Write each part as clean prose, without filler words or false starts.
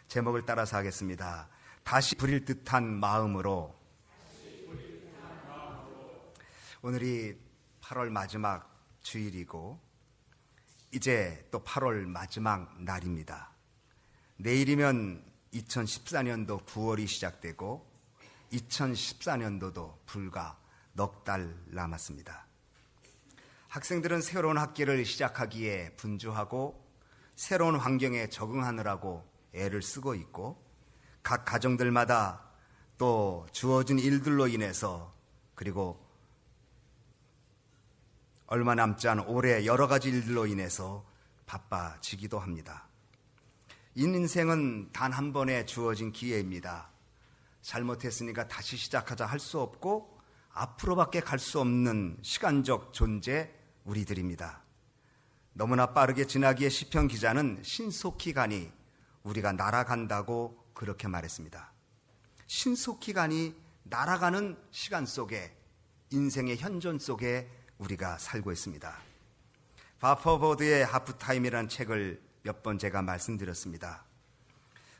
제목을 따라서 하겠습니다. 다시 부릴 듯한 마음으로. 오늘이 8월 마지막 주일이고 이제 또 8월 마지막 날입니다. 내일이면 2014년도 9월이 시작되고 2014년도도 불과 넉 달 남았습니다. 학생들은 새로운 학기를 시작하기에 분주하고 새로운 환경에 적응하느라고 애를 쓰고 있고 각 가정들마다 또 주어진 일들로 인해서 그리고 얼마 남지 않은 올해 여러 가지 일들로 인해서 바빠지기도 합니다. 인생은 단 한 번에 주어진 기회입니다. 잘못했으니까 다시 시작하자 할 수 없고 앞으로밖에 갈 수 없는 시간적 존재 우리들입니다. 너무나 빠르게 지나기에 시편 기자는 신속히 가니 우리가 날아간다고 그렇게 말했습니다. 신속히 가니 날아가는 시간 속에 인생의 현존 속에 우리가 살고 있습니다. 바퍼버드의 하프타임이라는 책을 몇 번 제가 말씀드렸습니다.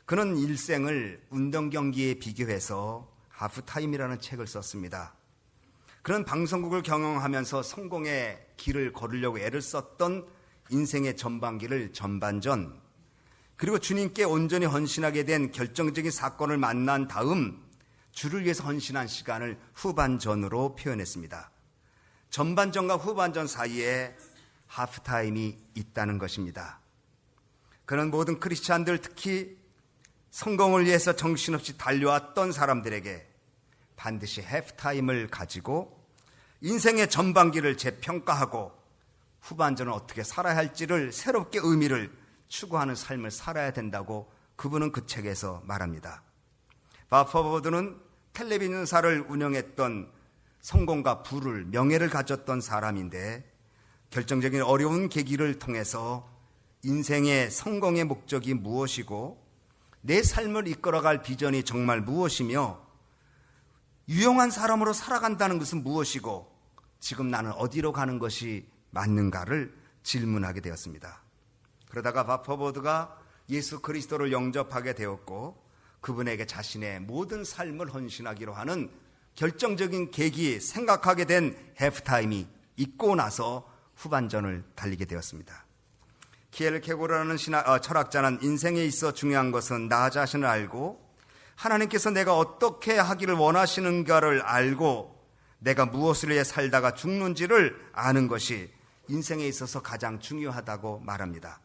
그는 일생을 운동 경기에 비교해서 하프타임이라는 책을 썼습니다. 그런 방송국을 경영하면서 성공의 길을 걸으려고 애를 썼던 인생의 전반기를 전반전, 그리고 주님께 온전히 헌신하게 된 결정적인 사건을 만난 다음 주를 위해서 헌신한 시간을 후반전으로 표현했습니다. 전반전과 후반전 사이에 하프타임이 있다는 것입니다. 그는 모든 크리스찬들, 특히 성공을 위해서 정신없이 달려왔던 사람들에게 반드시 하프타임을 가지고 인생의 전반기를 재평가하고 후반전은 어떻게 살아야 할지를 새롭게 의미를 추구하는 삶을 살아야 된다고 그분은 그 책에서 말합니다. 바퍼버드는 텔레비전사를 운영했던 성공과 부를, 명예를 가졌던 사람인데 결정적인 어려운 계기를 통해서 인생의 성공의 목적이 무엇이고 내 삶을 이끌어갈 비전이 정말 무엇이며 유용한 사람으로 살아간다는 것은 무엇이고 지금 나는 어디로 가는 것이 맞는가를 질문하게 되었습니다. 그러다가 바퍼버드가 예수 그리스도를 영접하게 되었고 그분에게 자신의 모든 삶을 헌신하기로 하는 결정적인 계기, 생각하게 된 하프타임이 있고 나서 후반전을 달리게 되었습니다. 키엘케고르라는 철학자는 인생에 있어 중요한 것은 나 자신을 알고 하나님께서 내가 어떻게 하기를 원하시는가를 알고 내가 무엇을 위해 살다가 죽는지를 아는 것이 인생에 있어서 가장 중요하다고 말합니다.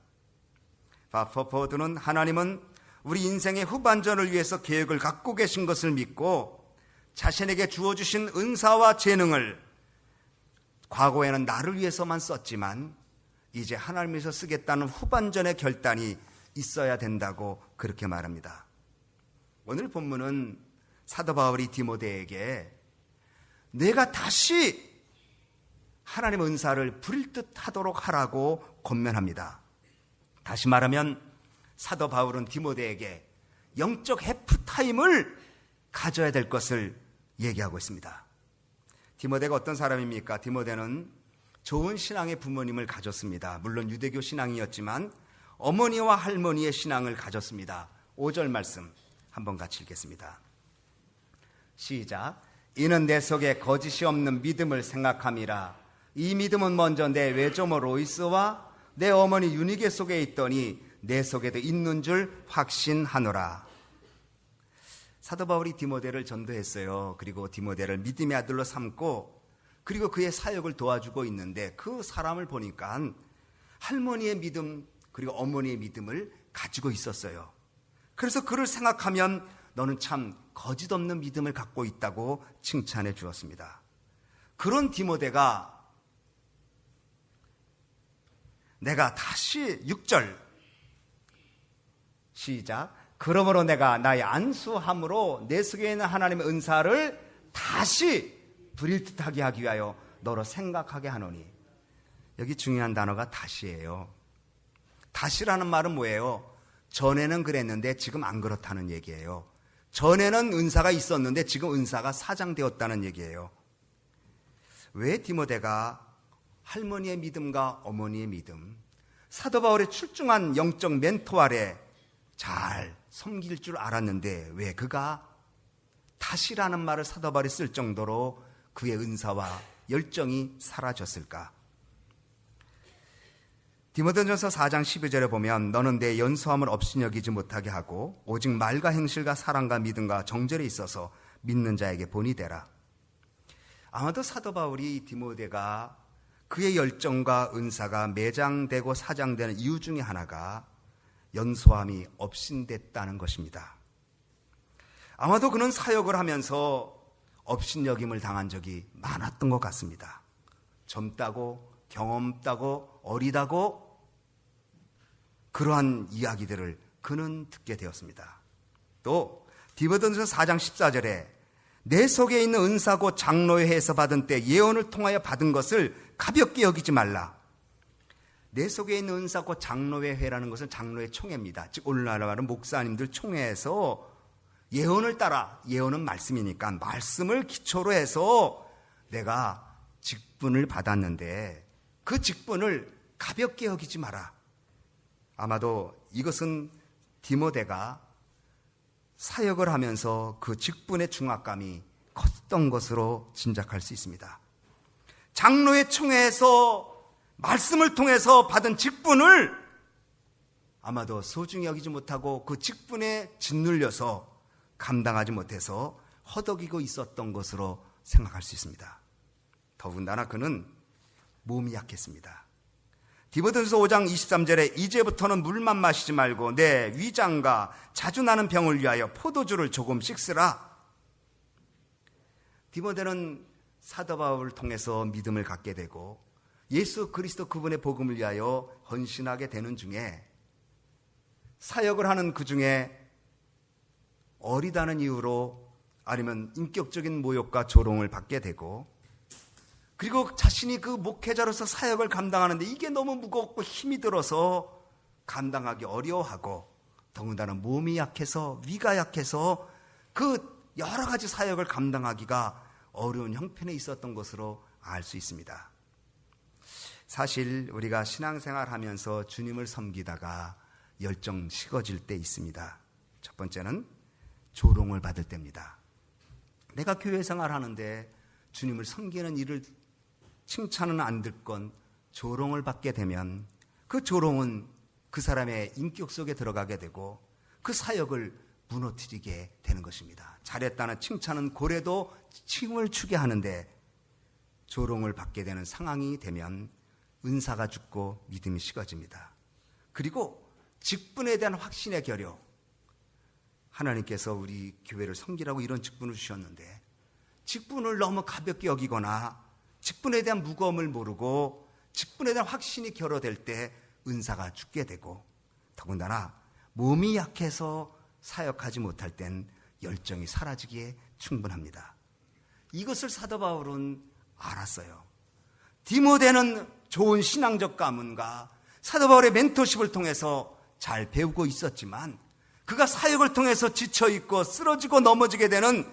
바퍼버드는 하나님은 우리 인생의 후반전을 위해서 계획을 갖고 계신 것을 믿고 자신에게 주어주신 은사와 재능을 과거에는 나를 위해서만 썼지만 이제 하나님께서 쓰겠다는 후반전의 결단이 있어야 된다고 그렇게 말합니다. 오늘 본문은 사도 바울이 디모데에게 내가 다시 하나님의 은사를 부릴 듯 하도록 하라고 권면합니다. 다시 말하면 사도 바울은 디모데에게 영적 해프타임을 가져야 될 것을 얘기하고 있습니다. 디모데가 어떤 사람입니까? 디모데는 좋은 신앙의 부모님을 가졌습니다. 물론 유대교 신앙이었지만 어머니와 할머니의 신앙을 가졌습니다. 5절 말씀 한번 같이 읽겠습니다. 시작. 이는 내 속에 거짓이 없는 믿음을 생각함이라. 이 믿음은 먼저 내 외조모 로이스와 내 어머니 유니게 속에 있더니 내 속에도 있는 줄 확신하노라. 사도 바울이 디모데를 전도했어요. 그리고 디모데를 믿음의 아들로 삼고 그리고 그의 사역을 도와주고 있는데 그 사람을 보니까 할머니의 믿음 그리고 어머니의 믿음을 가지고 있었어요. 그래서 그를 생각하면 너는 참 거짓 없는 믿음을 갖고 있다고 칭찬해 주었습니다. 그런 디모데가 내가 다시 6절 시작. 그러므로 내가 나의 안수함으로 내 속에 있는 하나님의 은사를 다시 부릴 듯하게 하기 위하여 너로 생각하게 하노니. 여기 중요한 단어가 다시예요. 다시라는 말은 뭐예요? 전에는 그랬는데 지금 안 그렇다는 얘기예요. 전에는 은사가 있었는데 지금 은사가 사장되었다는 얘기예요. 왜 디모데가 할머니의 믿음과 어머니의 믿음, 사도 바울의 출중한 영적 멘토 아래 잘 섬길 줄 알았는데 왜 그가 다시라는 말을 사도 바울이 쓸 정도로 그의 은사와 열정이 사라졌을까? 디모데전서 4장 12절에 보면 너는 내 연소함을 없이 여기지 못하게 하고 오직 말과 행실과 사랑과 믿음과 정절에 있어서 믿는 자에게 본이 되라. 아마도 사도 바울이 디모데가 그의 열정과 은사가 매장되고 사장되는 이유 중에 하나가 연소함이 업신됐다는 것입니다. 아마도 그는 사역을 하면서 업신여김을 당한 적이 많았던 것 같습니다. 젊다고 경험 없다고 어리다고 그러한 이야기들을 그는 듣게 되었습니다. 또 디모데전서 4장 14절에 내 속에 있는 은사 곧 장로회에서 받은 때 예언을 통하여 받은 것을 가볍게 여기지 말라. 내 속에 있는 은사 곧 장로회라는 것은 장로회 총회입니다. 즉 오늘날 말하는 목사님들 총회에서 예언을 따라, 예언은 말씀이니까 말씀을 기초로 해서 내가 직분을 받았는데 그 직분을 가볍게 여기지 마라. 아마도 이것은 디모데가 사역을 하면서 그 직분의 중압감이 컸던 것으로 짐작할 수 있습니다. 장로의 총회에서 말씀을 통해서 받은 직분을 아마도 소중히 여기지 못하고 그 직분에 짓눌려서 감당하지 못해서 허덕이고 있었던 것으로 생각할 수 있습니다. 더군다나 그는 몸이 약했습니다. 디모데전서 5장 23절에 이제부터는 물만 마시지 말고 내 위장과 자주 나는 병을 위하여 포도주를 조금씩 쓰라. 디모데는 사도 바울을 통해서 믿음을 갖게 되고 예수 그리스도 그분의 복음을 위하여 헌신하게 되는 중에 사역을 하는 그 중에 어리다는 이유로 아니면 인격적인 모욕과 조롱을 받게 되고 그리고 자신이 그 목회자로서 사역을 감당하는데 이게 너무 무겁고 힘이 들어서 감당하기 어려워하고 더군다나 몸이 약해서 위가 약해서 그 여러 가지 사역을 감당하기가 어려운 형편에 있었던 것으로 알 수 있습니다. 사실 우리가 신앙생활 하면서 주님을 섬기다가 열정 식어질 때 있습니다. 첫 번째는 조롱을 받을 때입니다. 내가 교회 생활하는데 주님을 섬기는 일을 칭찬은 안 듣건 조롱을 받게 되면 그 조롱은 그 사람의 인격 속에 들어가게 되고 그 사역을 무너뜨리게 되는 것입니다. 잘했다는 칭찬은 고래도 칭을 추게 하는데 조롱을 받게 되는 상황이 되면 은사가 죽고 믿음이 식어집니다. 그리고 직분에 대한 확신의 결여, 하나님께서 우리 교회를 섬기라고 이런 직분을 주셨는데 직분을 너무 가볍게 여기거나 직분에 대한 무거움을 모르고 직분에 대한 확신이 결여될 때 은사가 죽게 되고 더군다나 몸이 약해서 사역하지 못할 땐 열정이 사라지기에 충분합니다. 이것을 사도 바울은 알았어요. 디모데는 좋은 신앙적 가문과 사도 바울의 멘토십을 통해서 잘 배우고 있었지만 그가 사역을 통해서 지쳐있고 쓰러지고 넘어지게 되는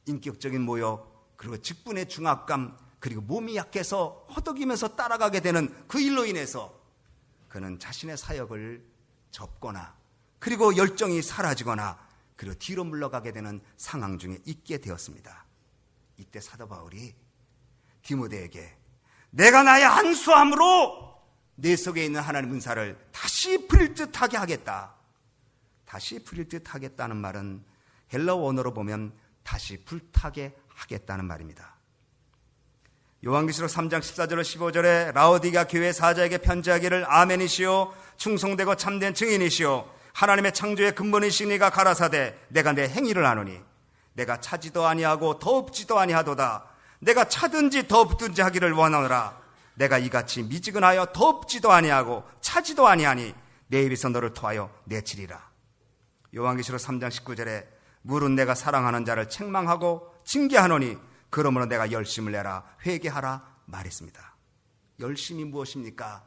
인격적인 모욕 그리고 직분의 중압감 그리고 몸이 약해서 허덕이면서 따라가게 되는 그 일로 인해서 그는 자신의 사역을 접거나 그리고 열정이 사라지거나 그리고 뒤로 물러가게 되는 상황 중에 있게 되었습니다. 이때 사도 바울이 디모데에게 내가 나의 안수함으로 내 속에 있는 하나님 은사를 다시 부릴 듯하게 하겠다. 다시 부릴 듯하겠다는 말은 헬라어 원어로 보면 다시 불타게 하겠다는 말입니다. 요한계시록 3장 14절로 15절에 라오디가 교회 사자에게 편지하기를 아멘이시오 충성되고 참된 증인이시오 하나님의 창조의 근본이시니가 가라사대 내가 내 행위를 아노니 내가 차지도 아니하고 더 없지도 아니하도다 내가 차든지 더 없든지 하기를 원하노라 내가 이같이 미지근하여 더 없지도 아니하고 차지도 아니하니 내 입에서 너를 토하여 내치리라. 요한계시록 3장 19절에 물은 내가 사랑하는 자를 책망하고 징계하노니 그러므로 내가 열심을 내라 회개하라 말했습니다. 열심이 무엇입니까?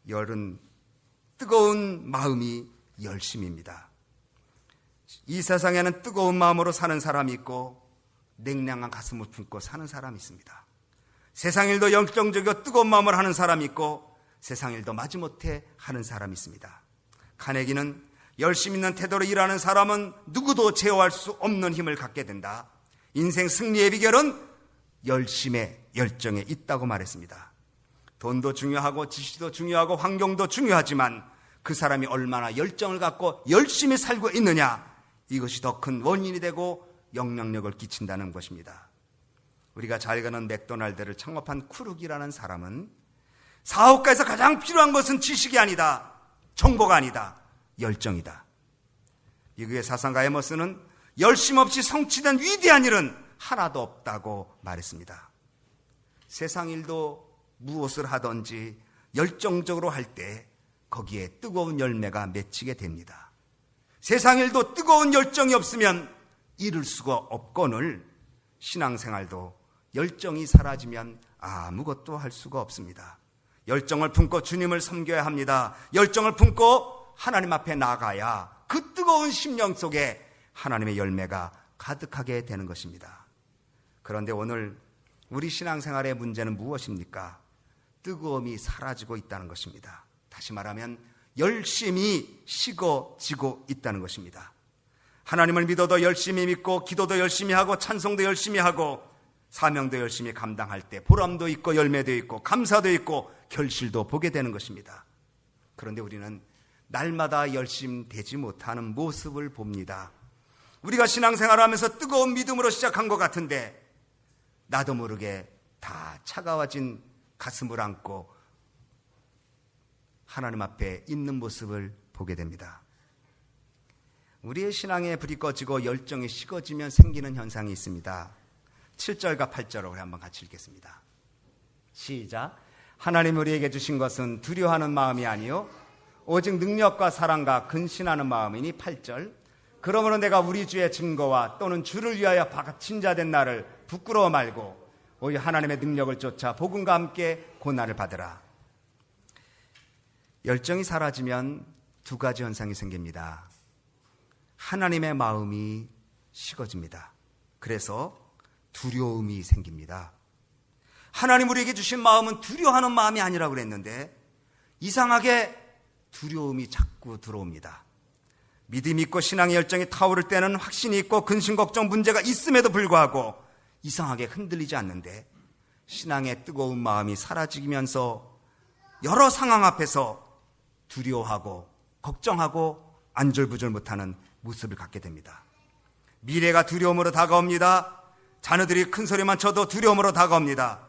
열은 뜨거운 마음이 열심입니다. 이 세상에는 뜨거운 마음으로 사는 사람이 있고 냉랭한 가슴을 품고 사는 사람이 있습니다. 세상 일도 열정적이고 뜨거운 마음을 하는 사람이 있고 세상 일도 마지못해 하는 사람이 있습니다. 카네기는 열심 있는 태도로 일하는 사람은 누구도 제어할 수 없는 힘을 갖게 된다. 인생 승리의 비결은 열심의 열정에 있다고 말했습니다. 돈도 중요하고 지시도 중요하고 환경도 중요하지만 그 사람이 얼마나 열정을 갖고 열심히 살고 있느냐, 이것이 더 큰 원인이 되고 영향력을 끼친다는 것입니다. 우리가 잘 가는 맥도날드를 창업한 크룩이라는 사람은 사업가에서 가장 필요한 것은 지식이 아니다, 정보가 아니다, 열정이다. 미국의 사상가 에머슨은 열심 없이 성취된 위대한 일은 하나도 없다고 말했습니다. 세상 일도 무엇을 하든지 열정적으로 할 때 거기에 뜨거운 열매가 맺히게 됩니다. 세상 일도 뜨거운 열정이 없으면 이룰 수가 없거늘 신앙생활도 열정이 사라지면 아무것도 할 수가 없습니다. 열정을 품고 주님을 섬겨야 합니다. 열정을 품고 하나님 앞에 나가야 그 뜨거운 심령 속에 하나님의 열매가 가득하게 되는 것입니다. 그런데 오늘 우리 신앙생활의 문제는 무엇입니까? 뜨거움이 사라지고 있다는 것입니다. 다시 말하면 열심히 식어지고 있다는 것입니다. 하나님을 믿어도 열심히 믿고 기도도 열심히 하고 찬송도 열심히 하고 사명도 열심히 감당할 때 보람도 있고 열매도 있고 감사도 있고 결실도 보게 되는 것입니다. 그런데 우리는 날마다 열심되지 못하는 모습을 봅니다. 우리가 신앙생활하면서 뜨거운 믿음으로 시작한 것 같은데 나도 모르게 다 차가워진 가슴을 안고 하나님 앞에 있는 모습을 보게 됩니다. 우리의 신앙에 불이 꺼지고 열정이 식어지면 생기는 현상이 있습니다. 7절과 8절을 우리 한번 같이 읽겠습니다. 시작. 하나님 우리에게 주신 것은 두려워하는 마음이 아니요 오직 능력과 사랑과 근신하는 마음이니. 8절. 그러므로 내가 우리 주의 증거와 또는 주를 위하여 바친 자 된 나를 부끄러워 말고 오히려 하나님의 능력을 쫓아 복음과 함께 고난을 받으라. 열정이 사라지면 두 가지 현상이 생깁니다. 하나님의 마음이 식어집니다. 그래서 두려움이 생깁니다. 하나님 우리에게 주신 마음은 두려워하는 마음이 아니라고 그랬는데 이상하게 두려움이 자꾸 들어옵니다. 믿음이 있고 신앙의 열정이 타오를 때는 확신이 있고 근심 걱정 문제가 있음에도 불구하고 이상하게 흔들리지 않는데 신앙의 뜨거운 마음이 사라지면서 여러 상황 앞에서 두려워하고 걱정하고 안절부절 못하는 모습을 갖게 됩니다. 미래가 두려움으로 다가옵니다. 자녀들이 큰 소리만 쳐도 두려움으로 다가옵니다.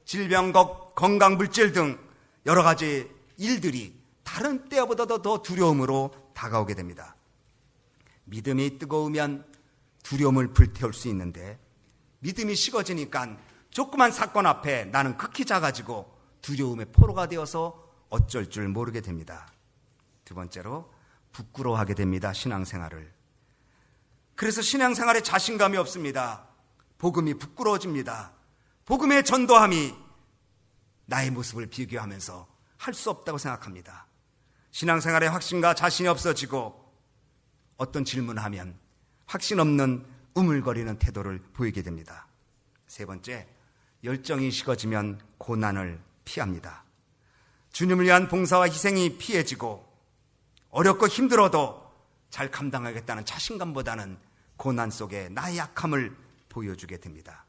질병, 건강, 물질 등 여러 가지 일들이 다른 때보다도 더 두려움으로 다가오게 됩니다. 믿음이 뜨거우면 두려움을 불태울 수 있는데 믿음이 식어지니까 조그만 사건 앞에 나는 극히 작아지고 두려움의 포로가 되어서 어쩔 줄 모르게 됩니다. 두 번째로 부끄러워하게 됩니다. 신앙생활을. 그래서 신앙생활에 자신감이 없습니다. 복음이 부끄러워집니다. 복음의 전도함이 나의 모습을 비교하면서 할 수 없다고 생각합니다. 신앙생활의 확신과 자신이 없어지고 어떤 질문을 하면 확신 없는 우물거리는 태도를 보이게 됩니다. 세 번째, 열정이 식어지면 고난을 피합니다. 주님을 위한 봉사와 희생이 피해지고 어렵고 힘들어도 잘 감당하겠다는 자신감보다는 고난 속에 나의 약함을 보여주게 됩니다.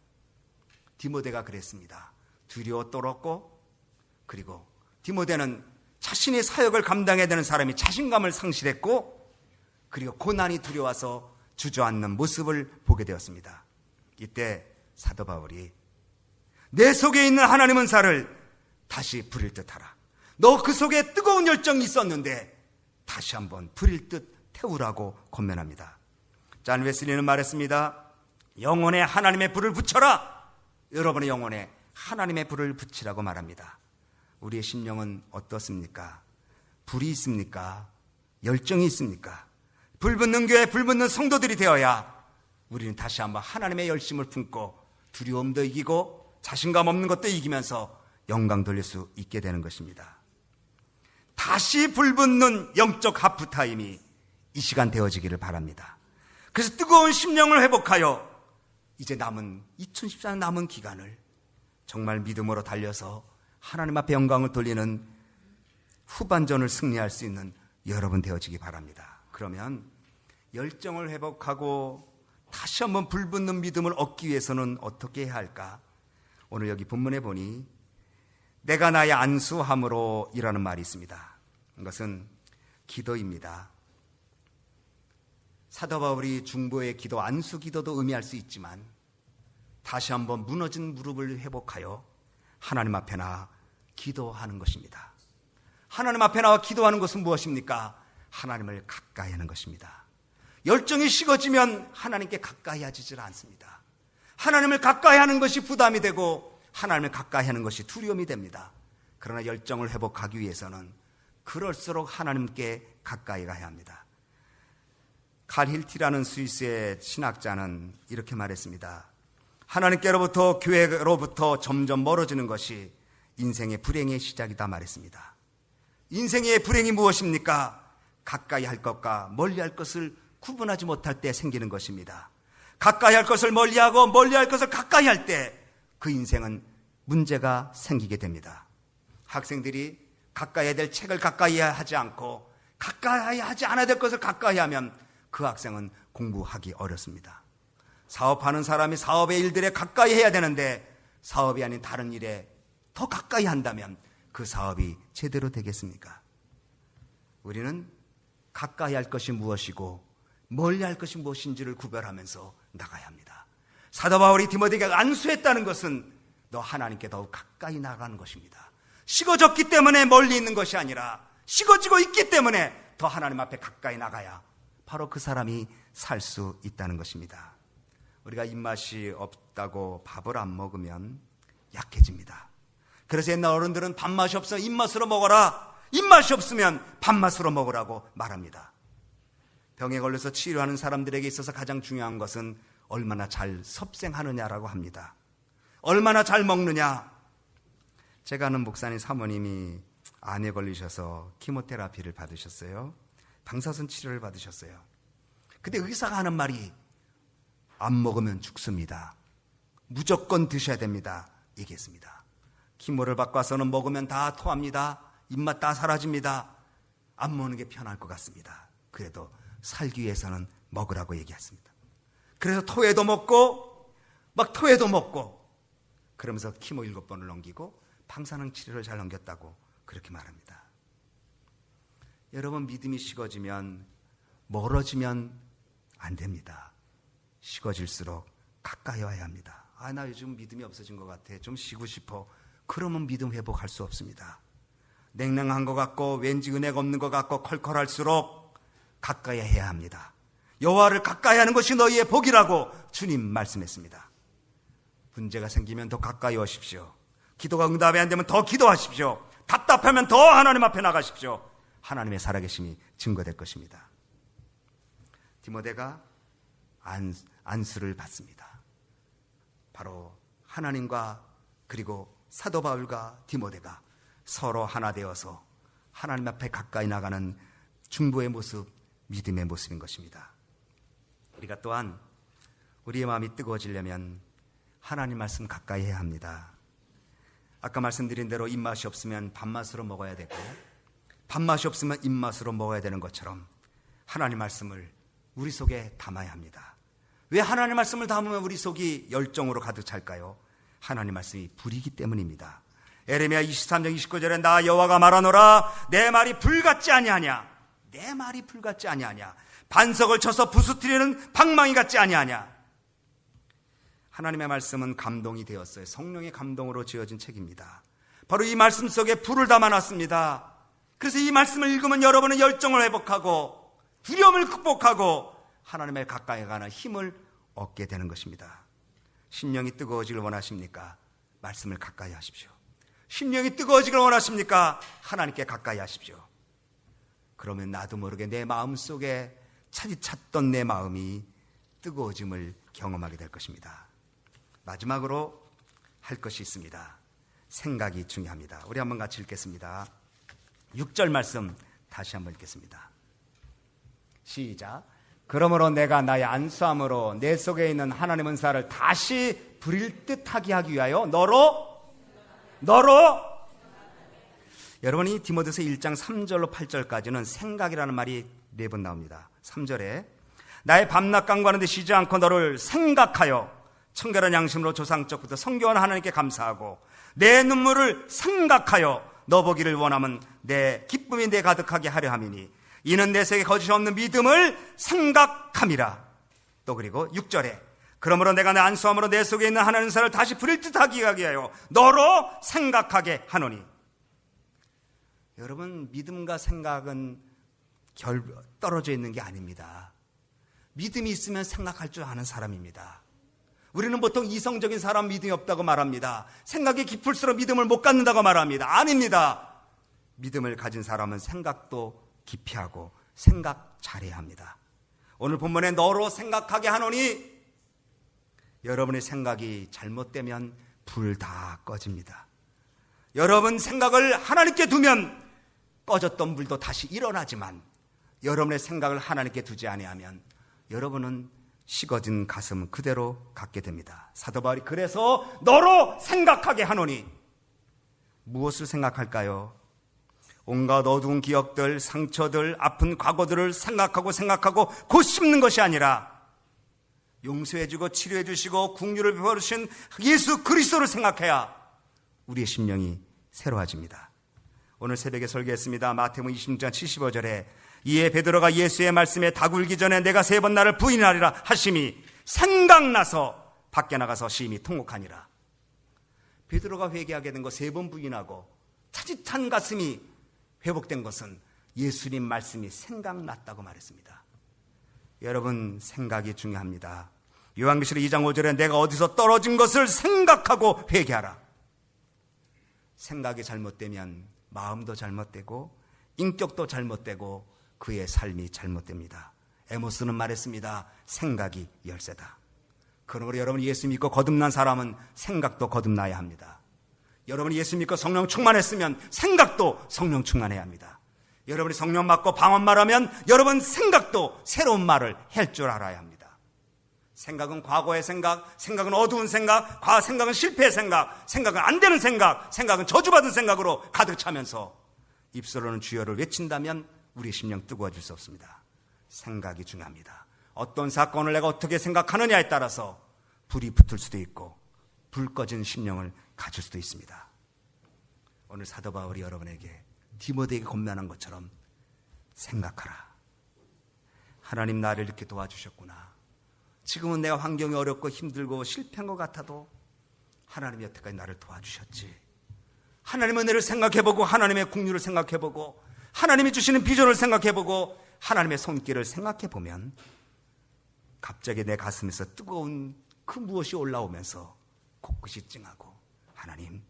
디모데가 그랬습니다. 두려워 떨었고 그리고 디모데는 자신의 사역을 감당해야 되는 사람이 자신감을 상실했고 그리고 고난이 두려워서 주저앉는 모습을 보게 되었습니다. 이때 사도 바울이 내 속에 있는 하나님 은사를 다시 부릴 듯하라. 너 그 속에 뜨거운 열정이 있었는데 다시 한번 부릴 듯 태우라고 권면합니다. 잔 웨슬리는 말했습니다. 영혼에 하나님의 불을 붙여라. 여러분의 영혼에 하나님의 불을 붙이라고 말합니다. 우리의 심령은 어떻습니까? 불이 있습니까? 열정이 있습니까? 불붙는 교회, 불붙는 성도들이 되어야 우리는 다시 한번 하나님의 열심을 품고 두려움도 이기고 자신감 없는 것도 이기면서 영광 돌릴 수 있게 되는 것입니다. 다시 불붙는 영적 하프타임이 이 시간 되어지기를 바랍니다. 그래서 뜨거운 심령을 회복하여 이제 남은 2014년 남은 기간을 정말 믿음으로 달려서 하나님 앞에 영광을 돌리는 후반전을 승리할 수 있는 여러분 되어지기 바랍니다. 그러면 열정을 회복하고 다시 한번 불붙는 믿음을 얻기 위해서는 어떻게 해야 할까? 오늘 여기 본문에 보니 내가 나의 안수함으로 이라는 말이 있습니다. 이것은 기도입니다. 사도 바울이 중보의 기도, 안수 기도도 의미할 수 있지만 다시 한번 무너진 무릎을 회복하여 하나님 앞에 나와 기도하는 것입니다. 하나님 앞에 나와 기도하는 것은 무엇입니까? 하나님을 가까이 하는 것입니다. 열정이 식어지면 하나님께 가까이 하지질 않습니다. 하나님을 가까이 하는 것이 부담이 되고 하나님을 가까이 하는 것이 두려움이 됩니다. 그러나 열정을 회복하기 위해서는 그럴수록 하나님께 가까이 가야 합니다. 칼 힐티라는 스위스의 신학자는 이렇게 말했습니다. 하나님께로부터, 교회로부터 점점 멀어지는 것이 인생의 불행의 시작이다 말했습니다. 인생의 불행이 무엇입니까? 가까이 할 것과 멀리 할 것을 구분하지 못할 때 생기는 것입니다. 가까이 할 것을 멀리하고 멀리 할 것을 가까이 할 때 그 인생은 문제가 생기게 됩니다. 학생들이 가까이 해야 될 책을 가까이 하지 않고 가까이 하지 않아야 될 것을 가까이 하면 그 학생은 공부하기 어렵습니다. 사업하는 사람이 사업의 일들에 가까이 해야 되는데 사업이 아닌 다른 일에 더 가까이 한다면 그 사업이 제대로 되겠습니까? 우리는 가까이 할 것이 무엇이고 멀리 할 것이 무엇인지를 구별하면서 나가야 합니다. 사도 바울이 디모데에게 안수했다는 것은 너 하나님께 더욱 가까이 나가는 것입니다. 식어졌기 때문에 멀리 있는 것이 아니라 식어지고 있기 때문에 더 하나님 앞에 가까이 나가야 바로 그 사람이 살 수 있다는 것입니다. 우리가 입맛이 없다고 밥을 안 먹으면 약해집니다. 그래서 옛날 어른들은 밥맛이 없어 입맛으로 먹어라, 입맛이 없으면 밥맛으로 먹으라고 말합니다. 병에 걸려서 치료하는 사람들에게 있어서 가장 중요한 것은 얼마나 잘 섭생하느냐라고 합니다. 얼마나 잘 먹느냐. 제가 아는 목사님 사모님이 암에 걸리셔서 키모테라피를 받으셨어요. 방사선 치료를 받으셨어요. 근데 의사가 하는 말이 안 먹으면 죽습니다. 무조건 드셔야 됩니다. 얘기했습니다. 키모를 받고 와서는 먹으면 다 토합니다. 입맛 다 사라집니다. 안 먹는 게 편할 것 같습니다. 그래도 살기 위해서는 먹으라고 얘기했습니다. 그래서 토해도 먹고 막 토해도 먹고 그러면서 키모 7번을 넘기고 방사능 치료를 잘 넘겼다고 그렇게 말합니다. 여러분, 믿음이 식어지면 멀어지면 안 됩니다. 식어질수록 가까이 와야 합니다. 나 요즘 믿음이 없어진 것 같아. 좀 쉬고 싶어. 그러면 믿음 회복할 수 없습니다. 냉랭한 것 같고 왠지 은혜가 없는 것 같고 컬컬할수록 가까이 해야 합니다. 여호와를 가까이 하는 것이 너희의 복이라고 주님 말씀했습니다. 문제가 생기면 더 가까이 오십시오. 기도가 응답이 안 되면 더 기도하십시오. 답답하면 더 하나님 앞에 나가십시오. 하나님의 살아계심이 증거될 것입니다. 디모데가 안수를 받습니다. 바로 하나님과 그리고 사도 바울과 디모데가 서로 하나 되어서 하나님 앞에 가까이 나가는 중보의 모습, 믿음의 모습인 것입니다. 우리가 또한 우리의 마음이 뜨거워지려면 하나님 말씀 가까이 해야 합니다. 아까 말씀드린 대로 입맛이 없으면 밥맛으로 먹어야 되고 밥맛이 없으면 입맛으로 먹어야 되는 것처럼 하나님 말씀을 우리 속에 담아야 합니다. 왜 하나님 말씀을 담으면 우리 속이 열정으로 가득 찰까요? 하나님 말씀이 불이기 때문입니다. 에레미야 23장 29절에 나 여호와가 말하노라 내 말이 불같지 아니하냐. 내 말이 불같지 아니하냐. 반석을 쳐서 부수뜨리는 방망이 같지 아니하냐. 하나님의 말씀은 감동이 되었어요. 성령의 감동으로 지어진 책입니다. 바로 이 말씀 속에 불을 담아놨습니다. 그래서 이 말씀을 읽으면 여러분은 열정을 회복하고 두려움을 극복하고 하나님의 가까이 가는 힘을 얻게 되는 것입니다. 심령이 뜨거워지길 원하십니까? 말씀을 가까이 하십시오. 심령이 뜨거워지길 원하십니까? 하나님께 가까이 하십시오. 그러면 나도 모르게 내 마음속에 찾던 내 마음이 뜨거워짐을 경험하게 될 것입니다. 마지막으로 할 것이 있습니다. 생각이 중요합니다. 우리 한번 같이 읽겠습니다. 6절 말씀 다시 한번 읽겠습니다. 시작. 그러므로 내가 나의 안수함으로 내 속에 있는 하나님의 은사를 다시 부릴 듯하게 하기 위하여 너로 여러분이 디모데서 1장 3절로 8절까지는 생각이라는 말이 4번 나옵니다. 3절에 나의 밤낮 강구하는 데 쉬지 않고 너를 생각하여 청결한 양심으로 조상적부터 성교한 하나님께 감사하고 내 눈물을 생각하여 너 보기를 원하면 내 기쁨이 내 가득하게 하려 함이니 이는 내 속에 거짓이 없는 믿음을 생각함이라. 또 그리고 6절에 그러므로 내가 내 안수함으로 내 속에 있는 하나님 사를 다시 부릴 듯하게 하여 너로 생각하게 하노니. 여러분, 믿음과 생각은 떨어져 있는 게 아닙니다. 믿음이 있으면 생각할 줄 아는 사람입니다. 우리는 보통 이성적인 사람 믿음이 없다고 말합니다. 생각이 깊을수록 믿음을 못 갖는다고 말합니다. 아닙니다. 믿음을 가진 사람은 생각도 깊이 하고 생각 잘해야 합니다. 오늘 본문에 너로 생각하게 하노니, 여러분의 생각이 잘못되면 불 다 꺼집니다. 여러분 생각을 하나님께 두면 꺼졌던 불도 다시 일어나지만 여러분의 생각을 하나님께 두지 아니하면 여러분은 식어진 가슴 그대로 갖게 됩니다. 사도 바울이 그래서 너로 생각하게 하노니, 무엇을 생각할까요? 온갖 어두운 기억들, 상처들, 아픈 과거들을 생각하고 곧 씹는 것이 아니라 용서해주고 치료해주시고 국류를 베푸신 예수 그리스도를 생각해야 우리의 심령이 새로워집니다. 오늘 새벽에 설교했습니다. 마태복음 26장 75절에 이에 베드로가 예수의 말씀에 다굴기 전에 내가 3번 나를 부인하리라 하심이 생각나서 밖에 나가서 심히 통곡하니라. 베드로가 회개하게 된 거 3번 부인하고 차짓한 가슴이 회복된 것은 예수님 말씀이 생각났다고 말했습니다. 여러분, 생각이 중요합니다. 요한계시록 2장 5절에 내가 어디서 떨어진 것을 생각하고 회개하라. 생각이 잘못되면 마음도 잘못되고 인격도 잘못되고 그의 삶이 잘못됩니다. 에모스는 말했습니다. 생각이 열쇠다. 그러므로 여러분 예수 믿고 거듭난 사람은 생각도 거듭나야 합니다. 여러분이 예수 믿고 성령 충만했으면 생각도 성령 충만해야 합니다. 여러분이 성령 받고 방언 말하면 여러분 생각도 새로운 말을 할 줄 알아야 합니다. 생각은 과거의 생각, 생각은 어두운 생각, 생각은 실패의 생각, 생각은 안 되는 생각, 생각은 저주받은 생각으로 가득 차면서 입술로는 주여를 외친다면 우리의 심령 뜨거워질 수 없습니다. 생각이 중요합니다. 어떤 사건을 내가 어떻게 생각하느냐에 따라서 불이 붙을 수도 있고 불 꺼진 심령을 가질 수도 있습니다. 오늘 사도 바울이 여러분에게 디모데에게 권면한 것처럼 생각하라. 하나님 나를 이렇게 도와주셨구나. 지금은 내가 환경이 어렵고 힘들고 실패한 것 같아도 하나님이 여태까지 나를 도와주셨지. 하나님의 은혜를 생각해보고 하나님의 국류를 생각해보고 하나님이 주시는 비전을 생각해보고 하나님의 손길을 생각해보면 갑자기 내 가슴에서 뜨거운 그 무엇이 올라오면서 코끝이 찡하고 하나님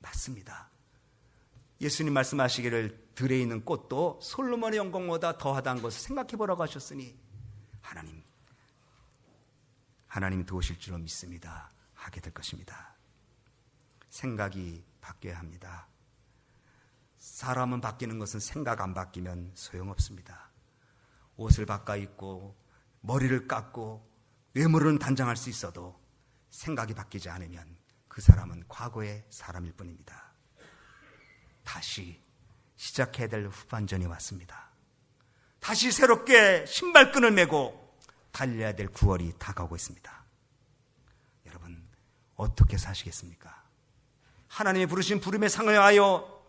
맞습니다. 예수님 말씀하시기를 들에 있는 꽃도 솔로몬의 영광보다 더하다는 것을 생각해보라고 하셨으니 하나님이 도우실 줄로 믿습니다. 하게 될 것입니다. 생각이 바뀌어야 합니다. 사람은 바뀌는 것은 생각 안 바뀌면 소용없습니다. 옷을 바꿔 입고 머리를 깎고 외모는 단장할 수 있어도 생각이 바뀌지 않으면 그 사람은 과거의 사람일 뿐입니다. 다시 시작해야 될 후반전이 왔습니다. 다시 새롭게 신발끈을 메고 달려야 될 9월이 다가오고 있습니다. 여러분 어떻게 사시겠습니까? 하나님이 부르신 부름의 상을 하여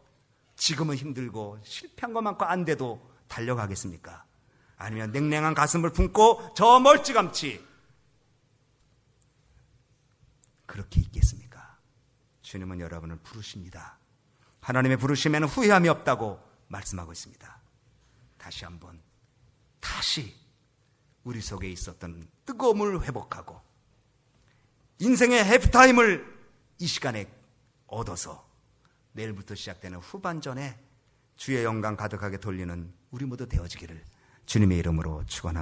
지금은 힘들고 실패한 것 많고 안 돼도 달려가겠습니까? 아니면 냉랭한 가슴을 품고 저 멀찌감치 그렇게 있겠습니까? 주님은 여러분을 부르십니다. 하나님의 부르심에는 후회함이 없다고 말씀하고 있습니다. 다시 한번 우리 속에 있었던 뜨거움을 회복하고 인생의 해프타임을 이 시간에 얻어서 내일부터 시작되는 후반전에 주의 영광 가득하게 돌리는 우리 모두 되어지기를 주님의 이름으로 축원합니다.